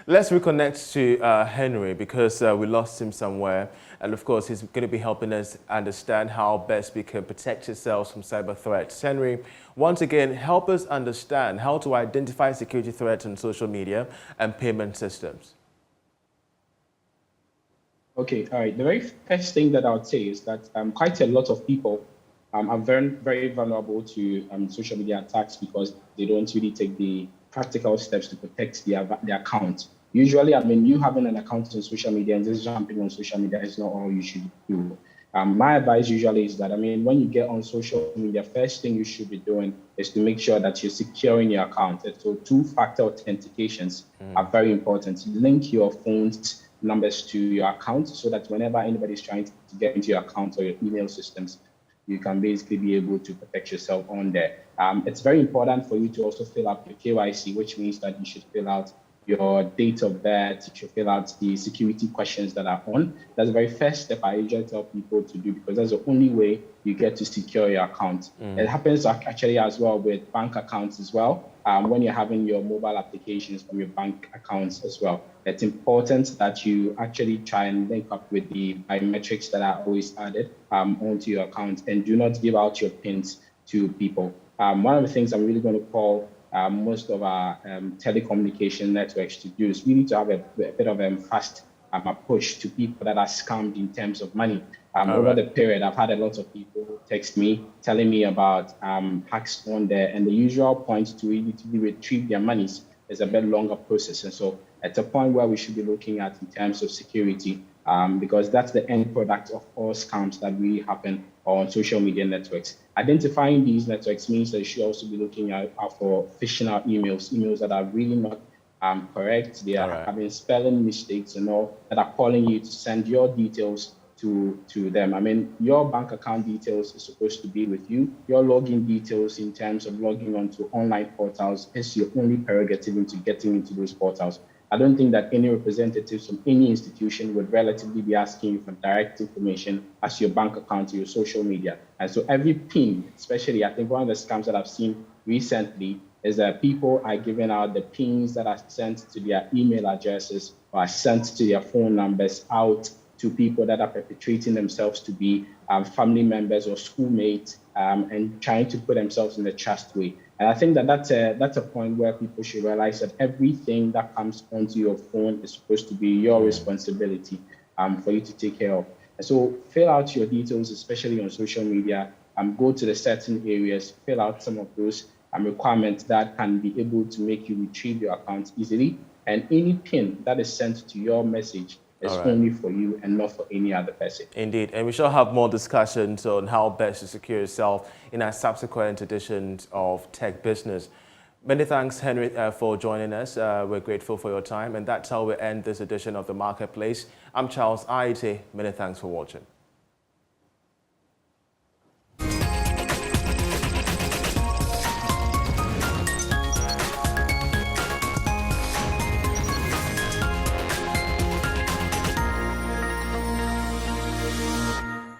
Let's reconnect to Henry because we lost him somewhere. And of course, he's going to be helping us understand how best we can protect ourselves from cyber threats. Henry, once again, help us understand how to identify security threats on social media and payment systems. Okay, all right. The very first thing that I would say is that quite a lot of people are very, very vulnerable to social media attacks because they don't really take the practical steps to protect their account. Usually, I mean, you having an account on social media and just jumping on social media is not all you should do. My advice usually is that, I mean, when you get on social media, first thing you should be doing is to make sure that you're securing your account. And so two-factor authentications are very important. Link your phone's numbers to your account so that whenever anybody is trying to get into your account or your email systems, you can basically be able to protect yourself on there. It's very important for you to also fill out your KYC, which means that you should fill out your date of birth, you should fill out the security questions that are on. That's the very first step I usually tell people to do because that's the only way you get to secure your account. It happens actually as well with bank accounts as well. When you're having your mobile applications from your bank accounts as well. It's important that you actually try and link up with the biometrics that are always added onto your account and do not give out your PINs to people. One of the things I'm really going to call most of our telecommunication networks to do is we need to have a bit of a fast approach to people that are scammed in terms of money. Over the period, I've had a lot of people text me telling me about hacks on there, and the usual point to really retrieve their monies is a bit longer process. And so it's a point where we should be looking at in terms of security because that's the end product of all scams that really happen on social media networks. Identifying these networks means that you should also be looking out for fictional emails that are really not correct. They are having spelling mistakes and all that are calling you to send your details to them. I mean, your bank account details is supposed to be with you. Your login details in terms of logging onto online portals is your only prerogative into getting into those portals. I don't think that any representatives from any institution would relatively be asking you for direct information as your bank account or your social media. And so every PIN, especially, I think one of the scams that I've seen recently is that people are giving out the PINs that are sent to their email addresses or are sent to their phone numbers out to people that are perpetrating themselves to be family members or schoolmates and trying to put themselves in a trust way. And I think that that's a point where people should realize that everything that comes onto your phone is supposed to be your responsibility for you to take care of. And so fill out your details, especially on social media, go to the certain areas, fill out some of those requirements that can be able to make you retrieve your account easily. And any PIN that is sent to your message is only for you and not for any other person. Indeed, and we shall have more discussions on how best to secure yourself in our subsequent editions of Tech Business. Many thanks, Henry, for joining us. We're grateful for your time, and that's how we end this edition of The Marketplace. I'm Charles Aite. Many thanks for watching.